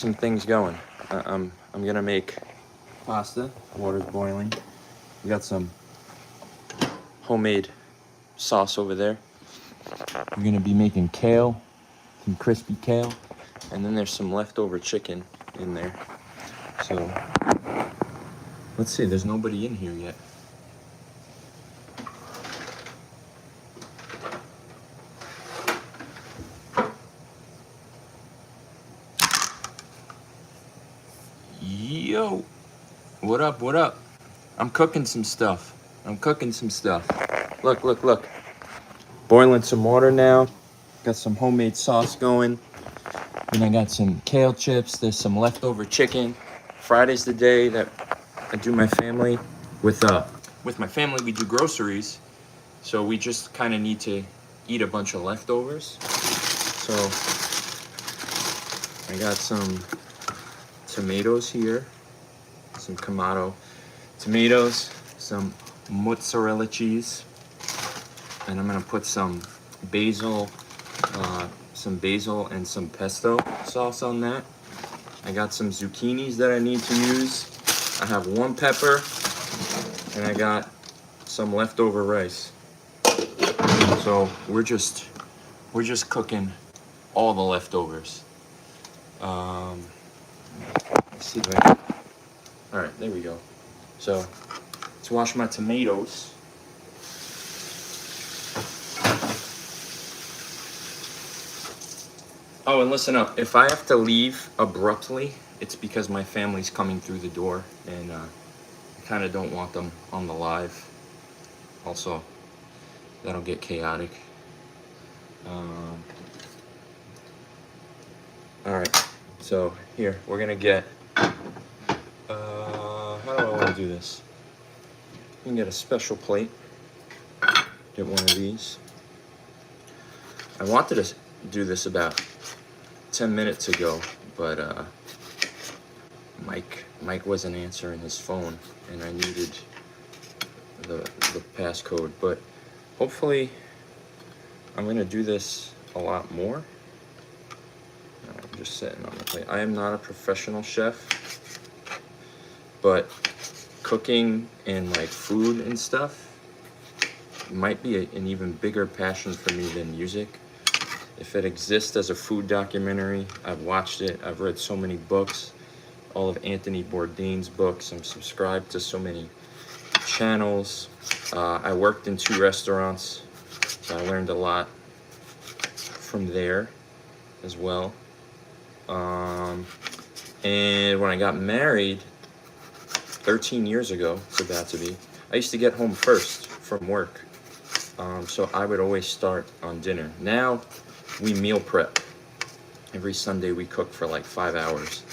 some things going. I'm gonna make pasta. Water's boiling. We got some homemade sauce over there. We're gonna be making kale, some crispy kale, and then there's some leftover chicken in there. So let's see. There's nobody in here yet. Yo, what up, what up? I'm cooking some stuff. Look. Boiling some water now. Got some homemade sauce going. Then I got some kale chips. There's some leftover chicken. Friday's the day that I do my family. With my family, we do groceries. So we just kind of need to eat a bunch of leftovers. So I got some tomatoes here, some Kamado tomatoes, some mozzarella cheese, and I'm gonna put some basil and some pesto sauce on that. I got some zucchinis that I need to use. I have one pepper, and I got some leftover rice. So we're just cooking all the leftovers. Let's see if I can. All right, there we go. So let's wash my tomatoes. Oh, and listen up. If I have to leave abruptly, it's because my family's coming through the door, and I kind of don't want them on the live. Also, that'll get chaotic. All right. So here we're gonna get. How do I want to do this? You can get a special plate. Get one of these. I wanted to do this about 10 minutes ago, but Mike wasn't answering his phone, and I needed the passcode. But hopefully, I'm gonna do this a lot more. I'm just sitting on the plate. I am not a professional chef, but cooking and like food and stuff might be an even bigger passion for me than music. If it exists as a food documentary, I've watched it. I've read so many books, all of Anthony Bourdain's books. I'm subscribed to so many channels. I worked in 2 restaurants, so I learned a lot from there as well. And when I got married 13 years ago, it's about to be, I used to get home first from work. So I would always start on dinner. Now we meal prep. Every Sunday we cook for like 5 hours,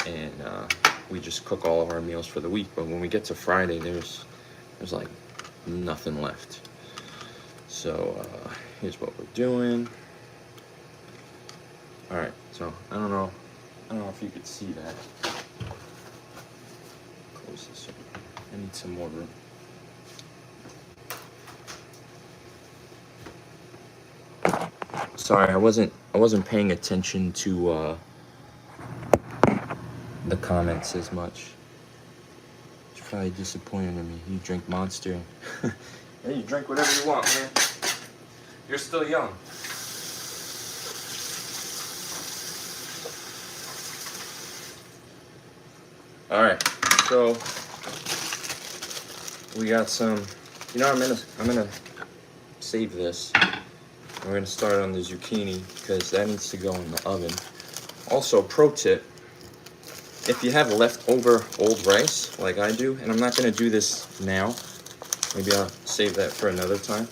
and we just cook all of our meals for the week. But when we get to Friday, there's like nothing left. So here's what we're doing. All right, so I don't know if you could see that. Close this up. I need some more room. Sorry, I wasn't paying attention to the comments as much. It's probably disappointed in me. You drink Monster. Yeah, you drink whatever you want, man. You're still young. All right, so we got some. You know, I'm gonna save this. We're gonna start on the zucchini because that needs to go in the oven. Also, pro tip: if you have leftover old rice, like I do, and I'm not gonna do this now. Maybe I'll save that for another time.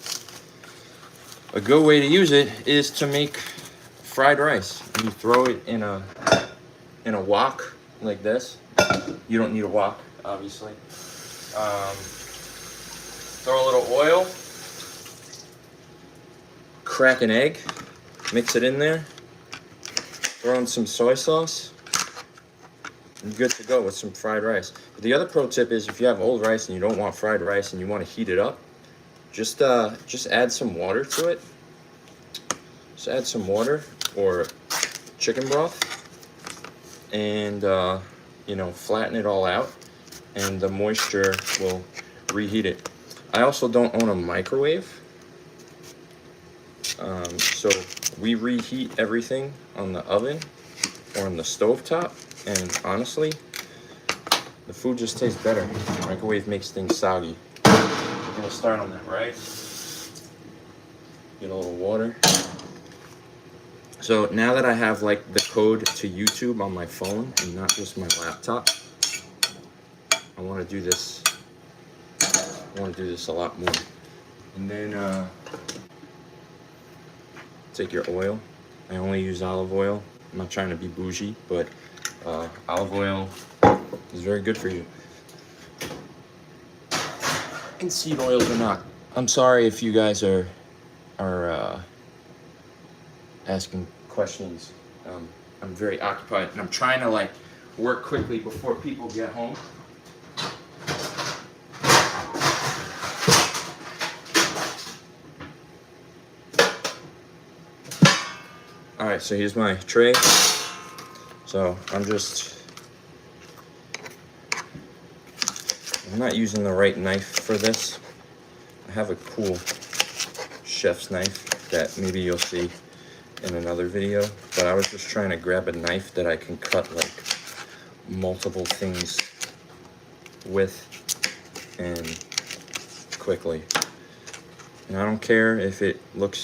A good way to use it is to make fried rice. You throw it in a wok like this. You don't need a wok, obviously. Throw a little oil, crack an egg, mix it in there, throw in some soy sauce, and good to go with some fried rice. But the other pro tip is if you have old rice and you don't want fried rice and you want to heat it up, just add some water to it. Just add some water or chicken broth, and you know, flatten it all out, and the moisture will reheat it. I also don't own a microwave, so we reheat everything on the oven or on the stove top, and honestly, the food just tastes better. Microwave makes things soggy. We're gonna start on that rice. Get a little water. So now that I have like the code to YouTube on my phone and not just my laptop, I want to do this. I want to do this a lot more. And then take your oil. I only use olive oil. I'm not trying to be bougie, but olive oil is very good for you. And seed oils or not. I'm sorry if you guys are asking questions. I'm very occupied, and I'm trying to like work quickly before people get home. All right, so here's my tray. So I'm not using the right knife for this. I have a cool chef's knife that maybe you'll see in another video, but I was just trying to grab a knife that I can cut like multiple things with and quickly. And I don't care if it looks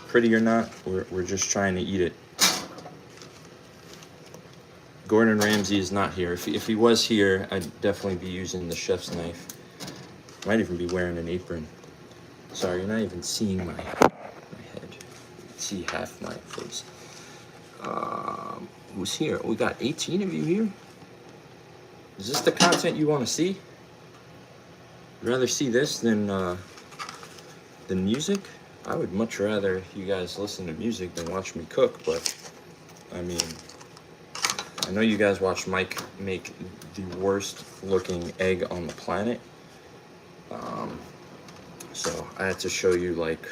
pretty or not, we're just trying to eat it. Gordon Ramsay is not here. If he was here, I'd definitely be using the chef's knife. Might even be wearing an apron. Sorry, you're not even seeing my head. See half my face. Who's here? We got 18 of you here. Is this the content you want to see? You'd rather see this than music? I would much rather you guys listen to music than watch me cook, but I mean, I know you guys watch Mike make the worst looking egg on the planet. So I had to show you like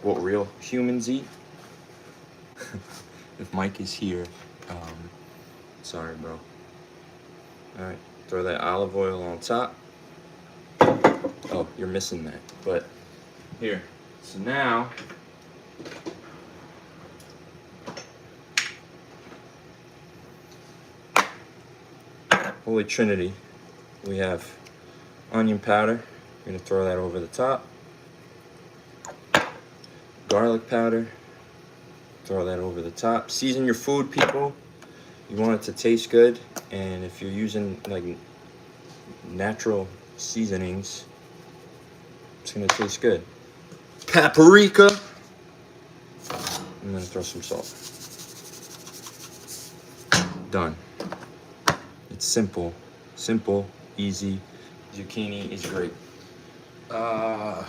what real humans eat. If Mike is here, sorry, bro. All right, throw that olive oil on top. Oh, you're missing that, but here. So now, Holy Trinity, we have onion powder. We're gonna throw that over the top. Garlic powder, throw that over the top. Season your food, people. You want it to taste good, and if you're using like natural seasonings, it's gonna taste good. Paprika. I'm gonna throw some salt. Done. It's simple, easy. Zucchini is great. I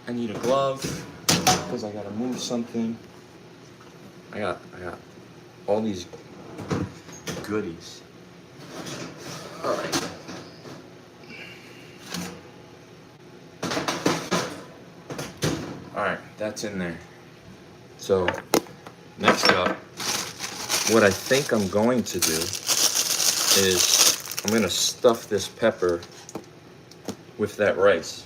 need a glove because I gotta move something. I got all these goodies. All right. All right, that's in there. So next up, what I think I'm going to do is I'm gonna stuff this pepper with that rice.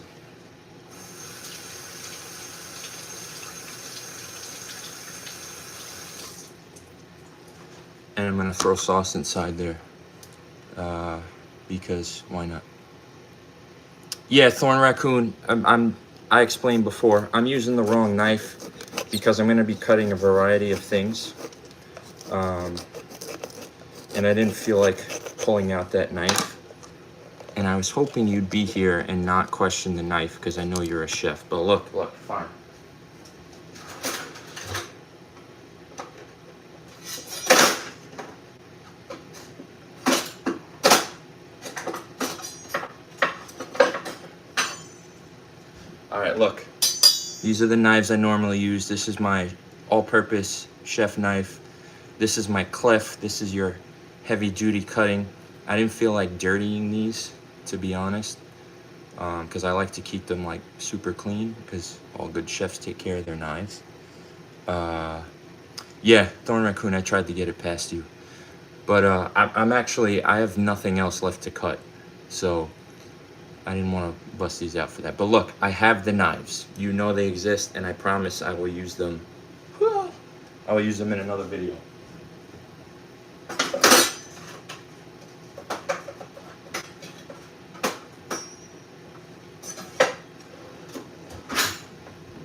And I'm gonna throw sauce inside there, because why not? Yeah, thorn raccoon. I explained before. I'm using the wrong knife because I'm gonna be cutting a variety of things, and I didn't feel like pulling out that knife. And I was hoping you'd be here and not question the knife because I know you're a chef. But look, fine. All right, look. These are the knives I normally use. This is my all-purpose chef knife. This is my clef. This is your heavy-duty cutting. I didn't feel like dirtying these, to be honest, because I like to keep them like super clean because all good chefs take care of their knives. Yeah, thorn raccoon, I tried to get it past you. But I have nothing else left to cut, so I didn't want to bust these out for that. But look, I have the knives. You know they exist, and I promise I will use them. I will use them in another video.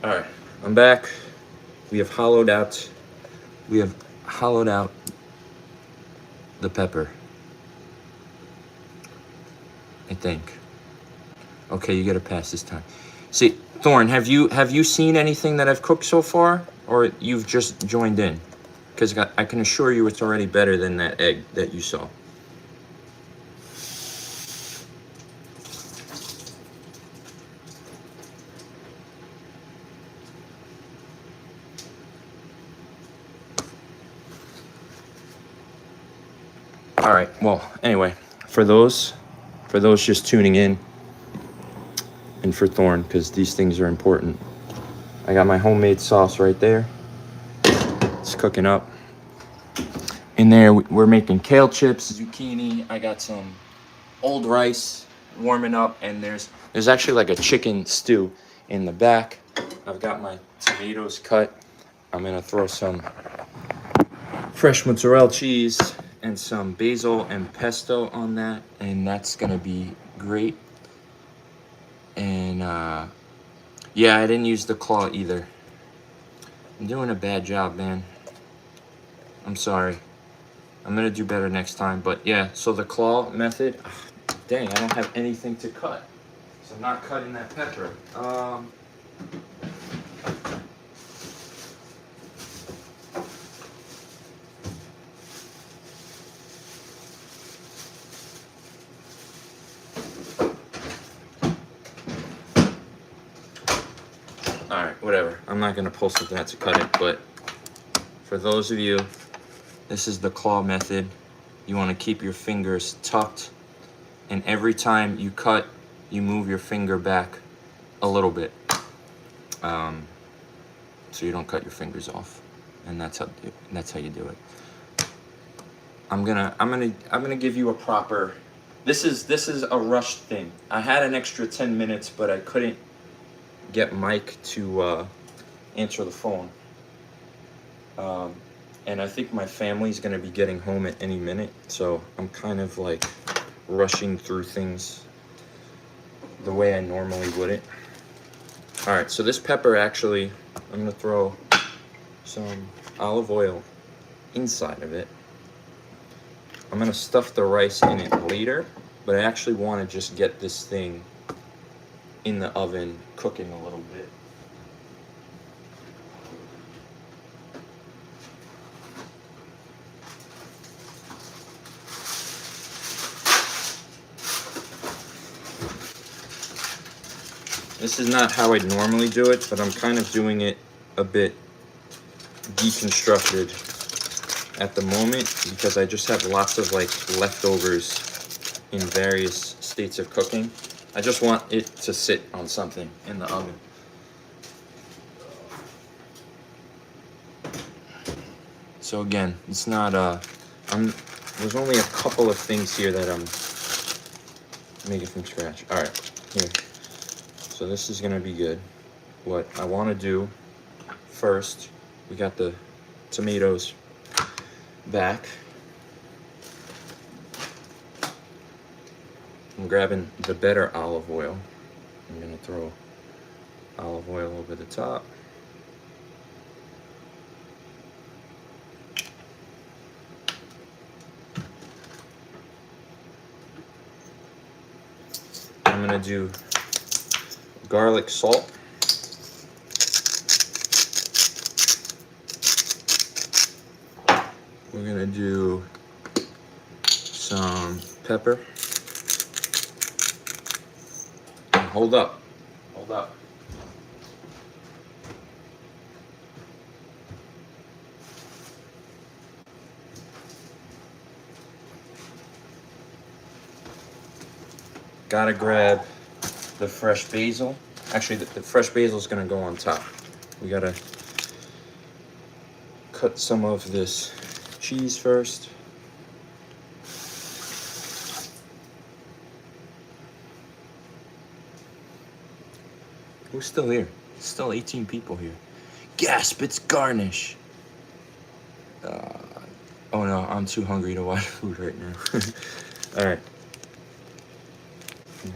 All right, I'm back. We have hollowed out the pepper, I think. Okay, you gotta pass this time. See, Thorn, have you seen anything that I've cooked so far, or you've just joined in? Because I can assure you it's already better than that egg that you saw. All right, well, anyway, for those just tuning in, and for Thorn, because these things are important, I got my homemade sauce right there. It's cooking up. In there, we're making kale chips, zucchini. I got some old rice warming up, and there's actually like a chicken stew in the back. I've got my tomatoes cut. I'm gonna throw some fresh mozzarella cheese and some basil and pesto on that, and that's gonna be great. And yeah, I didn't use the claw either. I'm doing a bad job, man. I'm sorry. I'm gonna do better next time. But yeah, so the claw method, dang, I don't have anything to cut, so I'm not cutting that pepper. Alright, whatever. I'm not gonna pull something out to cut it, but for those of you, this is the claw method. You want to keep your fingers tucked, and every time you cut, you move your finger back a little bit, so you don't cut your fingers off, and that's how you do it. I'm gonna give you a proper. This is a rushed thing. I had an extra 10 minutes, but I couldn't get Mike to answer the phone. And I think my family's gonna be getting home at any minute, so I'm kind of like rushing through things the way I normally wouldn't. All right, so this pepper, actually, I'm gonna throw some olive oil inside of it. I'm gonna stuff the rice in it later, but I actually wanna just get this thing in the oven cooking a little bit. This is not how I'd normally do it, but I'm kind of doing it a bit deconstructed at the moment because I just have lots of like leftovers in various states of cooking. I just want it to sit on something in the oven. So again, it's not there's only a couple of things here that I'm making from scratch. All right, here. So this is gonna be good. What I want to do first, we got the tomatoes back. I'm grabbing the better olive oil. I'm gonna throw olive oil over the top. I'm gonna do garlic salt. We're gonna do some pepper. And hold up. Gotta grab the fresh basil. Actually, the fresh basil is gonna go on top. We gotta cut some of this cheese first. Who's still here? Still 18 people here. Gasp, it's garnish. Oh no, I'm too hungry to watch food right now. Alright.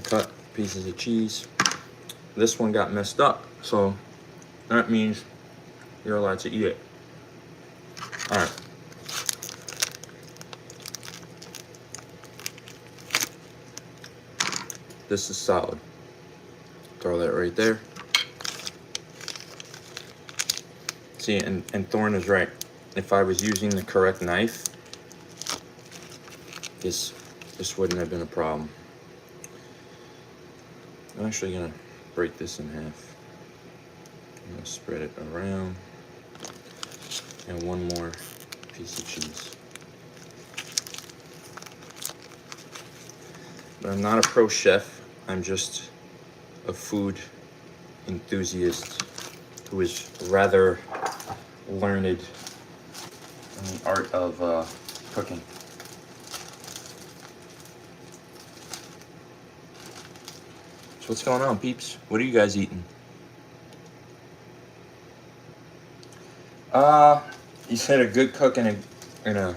Cut pieces of cheese. This one got messed up, so that means you're allowed to eat it. Alright. This is solid. Throw that right there. See, and Thorn is right. If I was using the correct knife, this wouldn't have been a problem. I'm actually gonna break this in half. I'm gonna spread it around. And one more piece of cheese. But I'm not a pro chef. I'm just a food enthusiast who is rather learned in the art of cooking. So what's going on, peeps? What are you guys eating? You said a good cook and a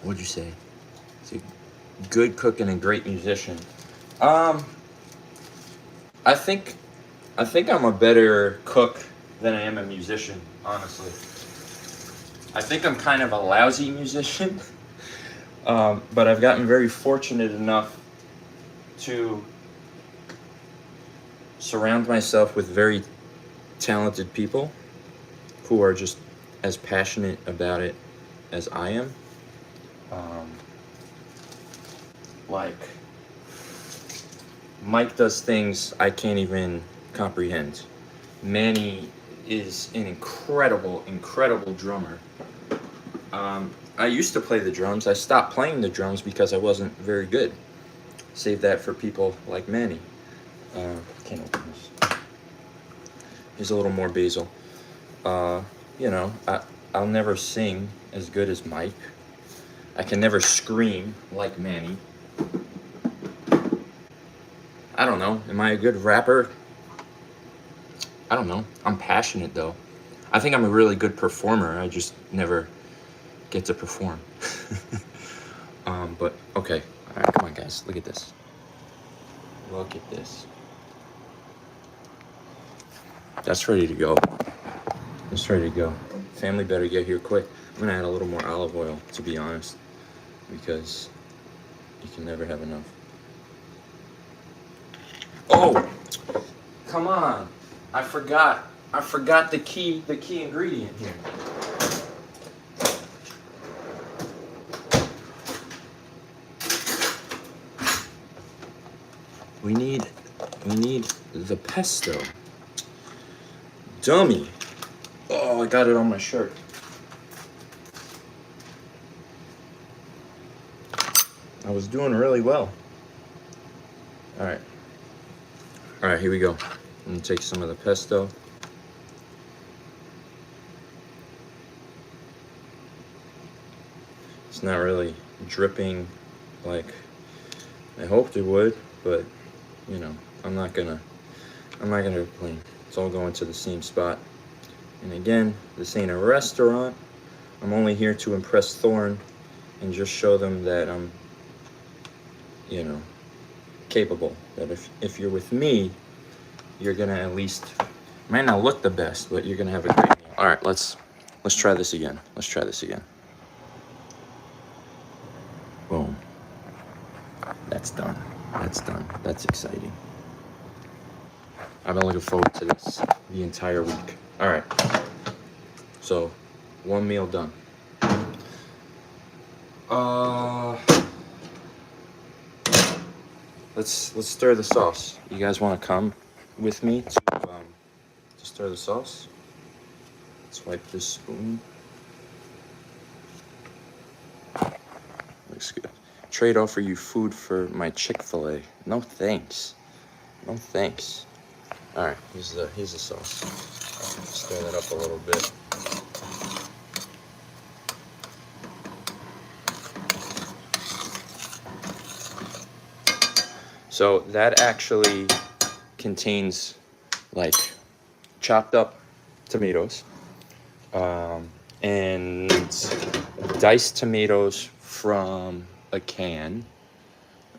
what'd you say? It's a good cook and a great musician. I think I'm a better cook than I am a musician, honestly. I think I'm kind of a lousy musician, but I've gotten very fortunate enough to surround myself with very talented people who are just as passionate about it as I am. Like, Mike does things I can't even comprehend. Manny is an incredible, incredible drummer. I used to play the drums. I stopped playing the drums because I wasn't very good. Save that for people like Manny. Can't open this. Here's a little more basil. You know, I'll never sing as good as Mike. I can never scream like Manny. I don't know. Am I a good rapper? I don't know. I'm passionate though. I think I'm a really good performer. I just never get to perform. But okay. All right, come on guys. Look at this. Look at this. That's ready to go. It's ready to go. Family better get here quick. I'm gonna add a little more olive oil, to be honest, because you can never have enough. Oh, come on. I forgot the key ingredient here. We need the pesto. Dummy. Oh, I got it on my shirt. I was doing really well. All right, here we go. I'm gonna take some of the pesto. It's not really dripping like I hoped it would, but you know, I'm not gonna complain. It's all going to the same spot. And again, this ain't a restaurant. I'm only here to impress Thorn and just show them that I'm, you know, capable. That if you're with me, you're gonna at least, might not look the best, but you're gonna have a great meal. All right, let's try this again. Let's try this again. Boom. That's done. That's done. That's exciting. I've been looking forward to this the entire week. All right. So, one meal done. Let's stir the sauce. You guys want to come with me to stir the sauce? Let's wipe this spoon. Looks good. Trade offer you food for my Chick-fil-A. No thanks. No thanks. All right, here's the sauce. Stir that up a little bit. So that actually contains like chopped up tomatoes, and diced tomatoes from a can.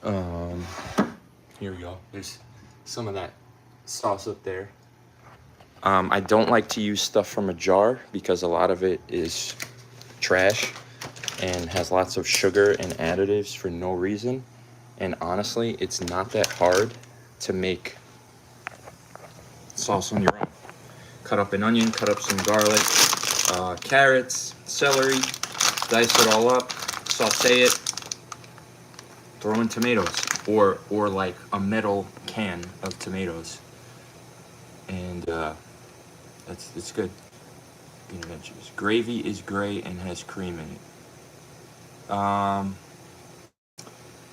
Here we go. There's some of that sauce up there. I don't like to use stuff from a jar because a lot of it is trash and has lots of sugar and additives for no reason. And honestly, it's not that hard to make sauce on your own. Cut up an onion, cut up some garlic, carrots, celery, dice it all up, saute it, throw in tomatoes, or like a metal can of tomatoes, and it's good. Peanut veggies. Gravy is gray and has cream in it.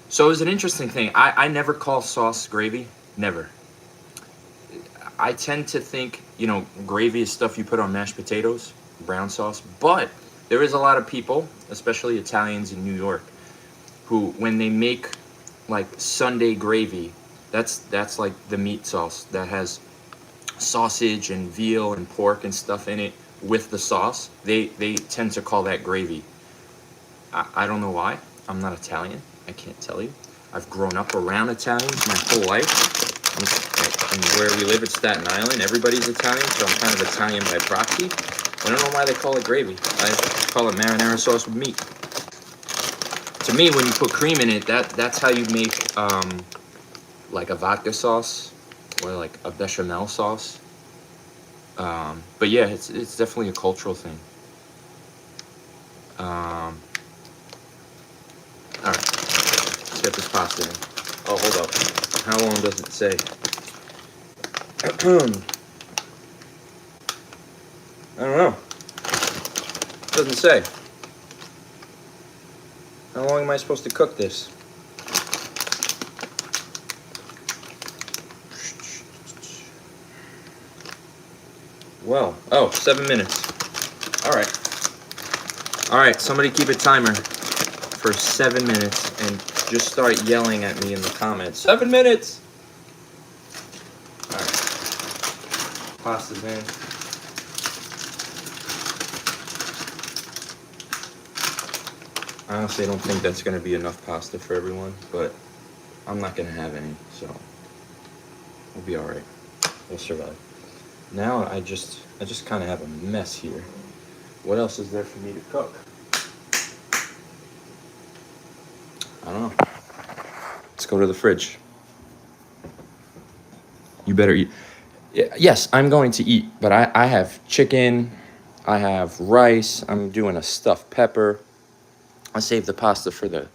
So it's an interesting thing. I never call sauce gravy. Never. I tend to think, you know, gravy is stuff you put on mashed potatoes, brown sauce. But there is a lot of people, especially Italians in New York, who, when they make like Sunday gravy, that's like the meat sauce that has sausage and veal and pork and stuff in it with the sauce. They tend to call that gravy. I don't know why. I'm not Italian. I can't tell you. I've grown up around Italians my whole life. And where we live at Staten Island, everybody's Italian, so I'm kind of Italian by proxy. I don't know why they call it gravy. I call it marinara sauce with meat. To me, when you put cream in it, that's how you make like a vodka sauce or like a bechamel sauce. But yeah, it's definitely a cultural thing. All right, let's get this pasta in. Oh, hold up. How long does it say? I don't know. It doesn't say. How long am I supposed to cook this? Well, oh, 7 minutes. All right, somebody keep a timer for 7 minutes and just start yelling at me in the comments. 7 minutes! All right, pasta's in. I honestly don't think that's going to be enough pasta for everyone, but I'm not going to have any, so we'll be all right. We'll survive. Now I just kind of have a mess here. What else is there for me to cook? I don't know. Let's go to the fridge. You better eat. Yes, I'm going to eat, but I have chicken, I have rice, I'm doing a stuffed pepper. I saved the pasta for the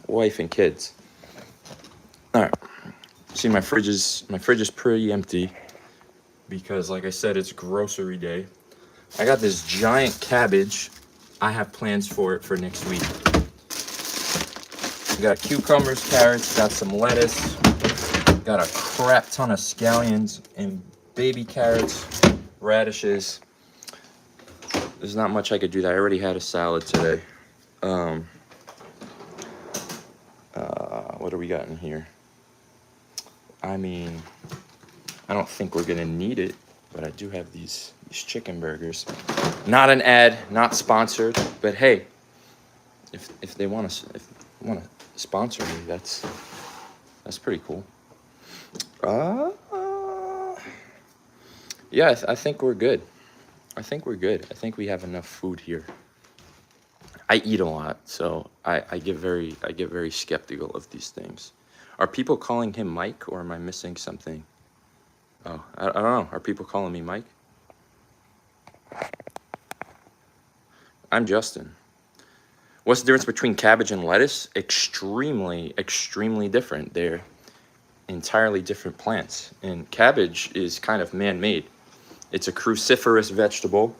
wife and kids. All right. See, my fridge is pretty empty because, like I said, it's grocery day. I got this giant cabbage. I have plans for it for next week. Got cucumbers, carrots, got some lettuce, got a crap ton of scallions and baby carrots, radishes. There's not much I could do that. I already had a salad today. What do we got in here? I mean, I don't think we're gonna need it, but I do have these chicken burgers. Not an ad, not sponsored, but hey, if they want to sponsor me, that's pretty cool. Yeah, I think we're good. I think we're good. I think we have enough food here. I eat a lot, so I get very skeptical of these things. Are people calling him Mike, or am I missing something? Oh, I don't know. Are people calling me Mike? I'm Justin. What's the difference between cabbage and lettuce? Extremely, extremely different. They're entirely different plants. And cabbage is kind of man-made. It's a cruciferous vegetable.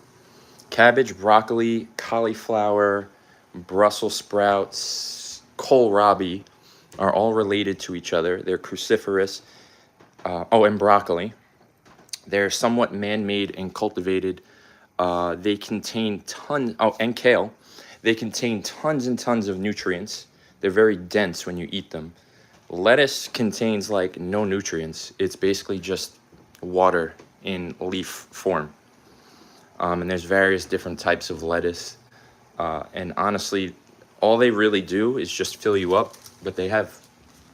Cabbage, broccoli, cauliflower, Brussels sprouts, kohlrabi are all related to each other. They're cruciferous. And broccoli. They're somewhat man-made and cultivated. They contain and kale. They contain tons and tons of nutrients. They're very dense when you eat them. Lettuce contains like no nutrients. It's basically just water in leaf form. And there's various different types of lettuce. And honestly, all they really do is just fill you up, but they have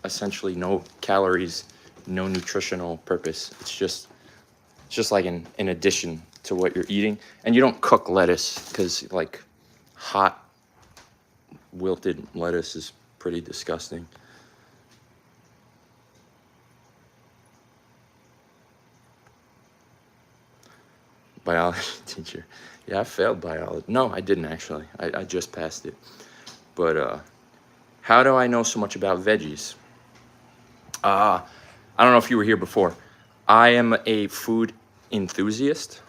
essentially no calories, no nutritional purpose. It's just like an addition to what you're eating. And you don't cook lettuce, because like hot wilted lettuce is pretty disgusting. Biology teacher. Yeah, I failed biology. No, I didn't actually. I just passed it. But how do I know so much about veggies? I don't know if you were here before. I am a food enthusiast.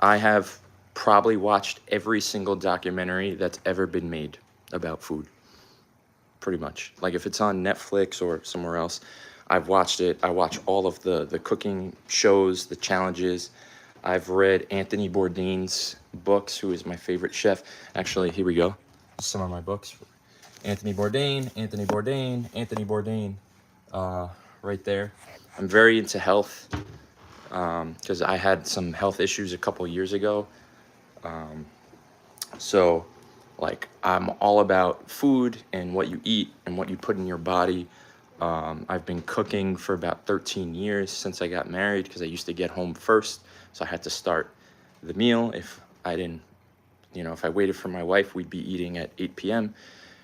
I have probably watched every single documentary that's ever been made about food. Pretty much. Like if it's on Netflix or somewhere else, I've watched it. I watch all of the cooking shows, the challenges. I've read Anthony Bourdain's books, who is my favorite chef. Actually, here we go. Some of my books. Anthony Bourdain, Anthony Bourdain, Anthony Bourdain. Right there. I'm very into health, because I had some health issues a couple years ago. So like I'm all about food and what you eat and what you put in your body. I've been cooking for about 13 years since I got married, because I used to get home first. So I had to start the meal. If I didn't, if I waited for my wife, we'd be eating at 8 p.m.,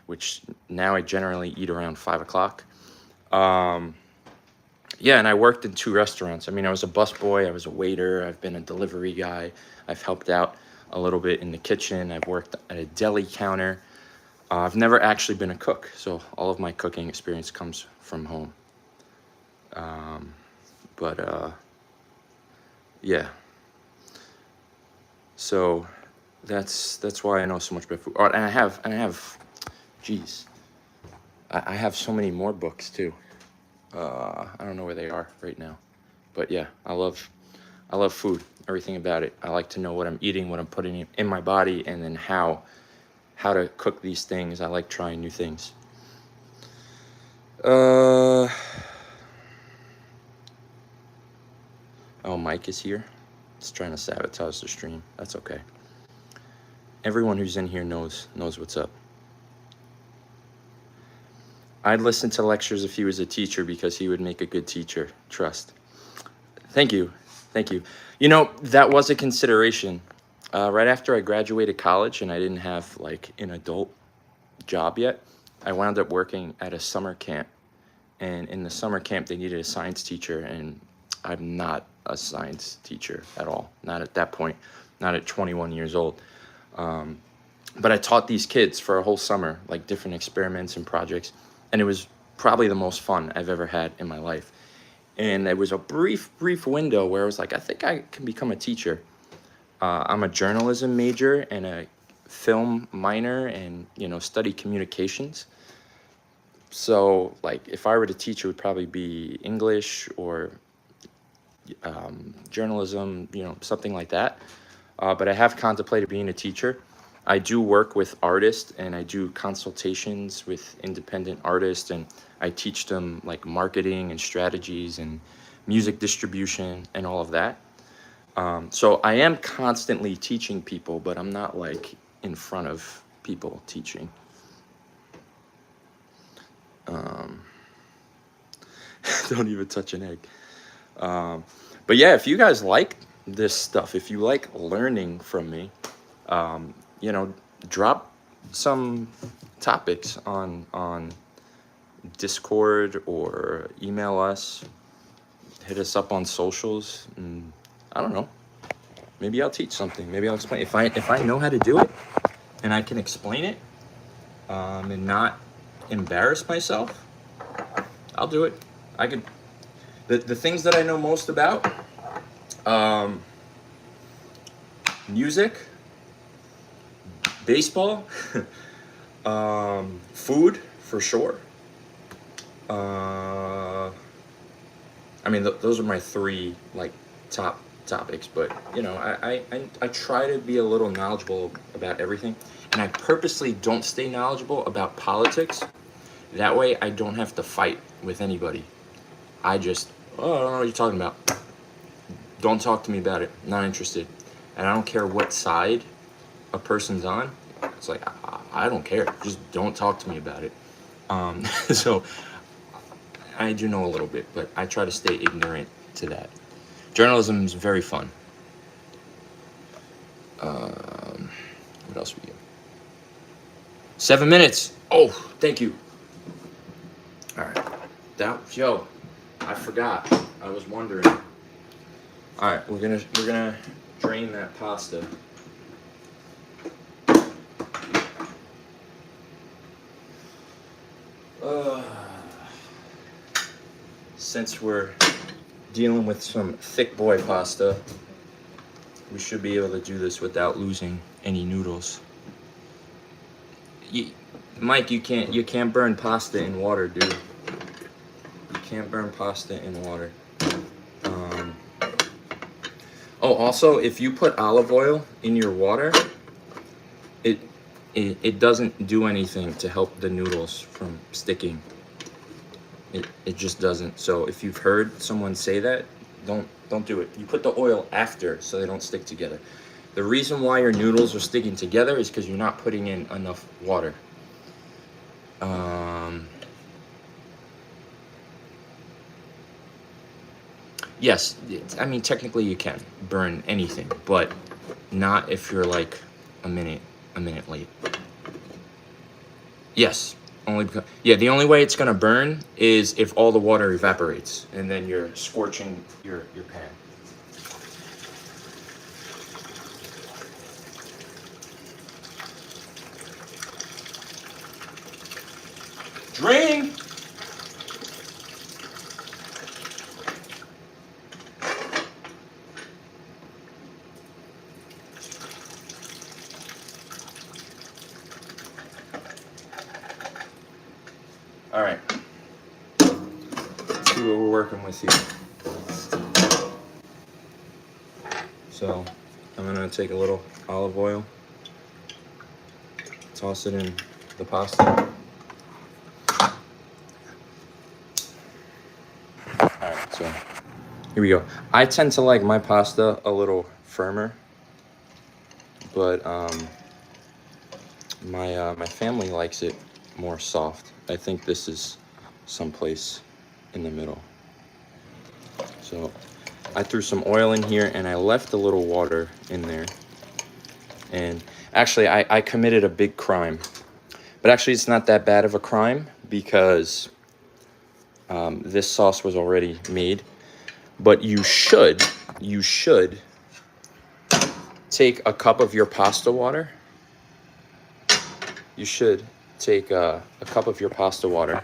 which now I generally eat around 5 o'clock. Yeah, and I worked in 2 restaurants. I mean, I was a busboy, I was a waiter, I've been a delivery guy. I've helped out a little bit in the kitchen. I've worked at a deli counter. I've never actually been a cook, so all of my cooking experience comes from home. Yeah. So that's why I know so much about food. Oh, and I have, geez, I have so many more books too. I don't know where they are right now, but yeah, I love food, everything about it. I like to know what I'm eating, what I'm putting in my body, and then how to cook these things. I like trying new things. Oh, Mike is here. He's trying to sabotage the stream. That's okay. Everyone who's in here knows what's up. I'd listen to lectures if he was a teacher, because he would make a good teacher. Trust. Thank you. That was a consideration. Right after I graduated college and I didn't have like an adult job yet, I wound up working at a summer camp. And in the summer camp, they needed a science teacher, and I'm not a science teacher at all. Not at that point, not at 21 years old. But I taught these kids for a whole summer, like different experiments and projects. And it was probably the most fun I've ever had in my life. And there was a brief window where I was like, I think I can become a teacher. I'm a journalism major and a film minor, and, study communications. So like if I were to teach, it would probably be English or journalism, something like that. But I have contemplated being a teacher. I do work with artists, and I do consultations with independent artists, and I teach them like marketing and strategies and music distribution and all of that. So I am constantly teaching people, but I'm not like in front of people teaching. Don't even touch an egg. But yeah, if you guys like this stuff, if you like learning from me, drop some topics on Discord or email us, hit us up on socials, and I don't know, maybe I'll teach something. Maybe I'll explain. If I know how to do it and I can explain it, and not embarrass myself, I'll do it. I could, the things that I know most about, music, baseball, food for sure. I mean, those are my 3 like top topics, but I try to be a little knowledgeable about everything, and I purposely don't stay knowledgeable about politics. That way I don't have to fight with anybody. I just, I don't know what you're talking about. don't talk to me about it. Not interested. And I don't care what side a person's on. It's like, I don't care. Just don't talk to me about it. So I do know a little bit, but I try to stay ignorant to that. Journalism is very fun. What else we get? 7 minutes. Oh, thank you. All right. Yo, I forgot. I was wondering. All right, we're gonna drain that pasta. Since we're dealing with some thick boy pasta, we should be able to do this without losing any noodles. Mike, you can't burn pasta in water, dude. You can't burn pasta in water. Oh, also, if you put olive oil in your water, it doesn't do anything to help the noodles from sticking. It just doesn't. So if you've heard someone say that, don't do it. You put the oil after so they don't stick together. The reason why your noodles are sticking together is because you're not putting in enough water. Yes, I mean, technically you can burn anything, but not if you're like a minute late. Yes, only because, yeah, the only way it's gonna burn is if all the water evaporates and then you're scorching your pan. Drain! All right, let's see what we're working with here. So I'm gonna take a little olive oil, toss it in the pasta. All right, so here we go. I tend to like my pasta a little firmer, but my family likes it more soft. I think this is someplace in the middle. So I threw some oil in here and I left a little water in there. And actually I committed a big crime, but actually it's not that bad of a crime because this sauce was already made. But you should take a cup of your pasta water. You should take a cup of your pasta water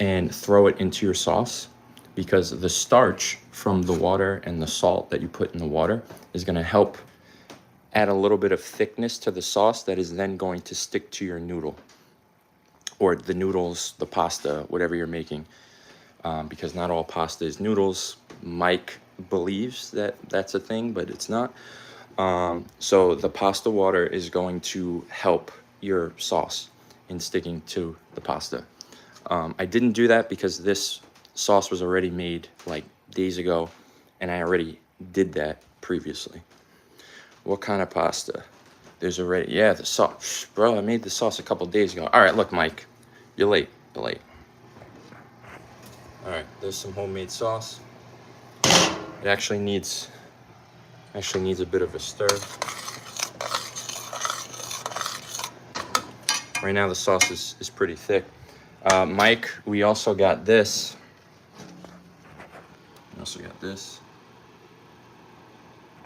and throw it into your sauce, because the starch from the water and the salt that you put in the water is going to help add a little bit of thickness to the sauce that is then going to stick to your noodle, or the noodles, the pasta, whatever you're making, because not all pasta is noodles. Mike believes that that's a thing, but it's not. So the pasta water is going to help your sauce in sticking to the pasta. I didn't do that because this sauce was already made like days ago, and I already did that previously. What kind of pasta? There's already, yeah, the sauce. Bro, I made the sauce a couple days ago. All right, look, Mike, you're late. All right, there's some homemade sauce. It actually needs a bit of a stir. Right now the sauce is pretty thick. Mike, we also got this.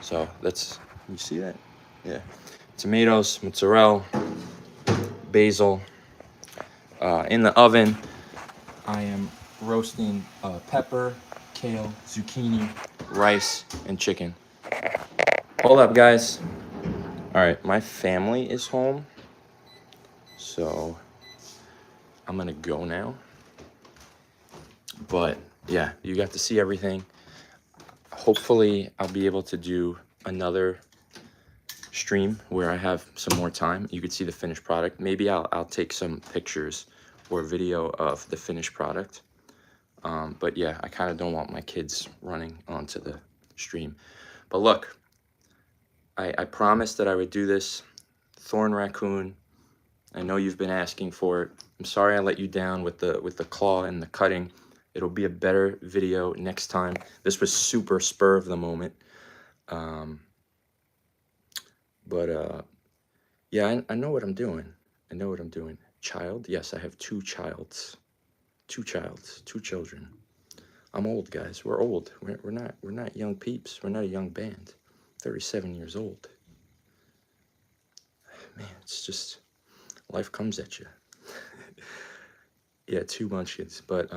So that's, you see that? Yeah. Tomatoes, mozzarella, basil. In the oven, I am roasting pepper, kale, zucchini, rice, and chicken. Hold up, guys. All right, my family is home, so I'm gonna go now. But yeah, you got to see everything. Hopefully I'll be able to do another stream where I have some more time. You could see the finished product. Maybe I'll take some pictures or video of the finished product. But yeah, I kind of don't want my kids running onto the stream. But look, I promised that I would do this. Thorn Raccoon, I know you've been asking for it. I'm sorry I let you down with the claw and the cutting. It'll be a better video next time. This was super spur of the moment. Yeah, I know what I'm doing. I know what I'm doing. Child? Yes, I have two childs. Two children. I'm old, guys. We're old. We're not young peeps. We're not a young band. 37 years old. Man, it's just life comes at you. Yeah, 2 munchkins, but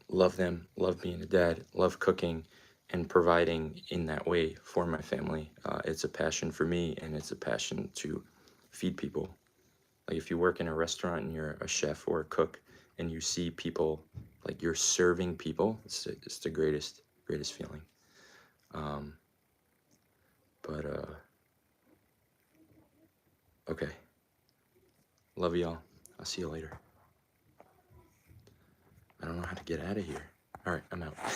love them, love being a dad, love cooking and providing in that way for my family. It's a passion for me, and it's a passion to feed people. Like if you work in a restaurant and you're a chef or a cook and you see people, like you're serving people, it's the greatest feeling. Okay. Love y'all. I'll see you later. I don't know how to get out of here. All right, I'm out.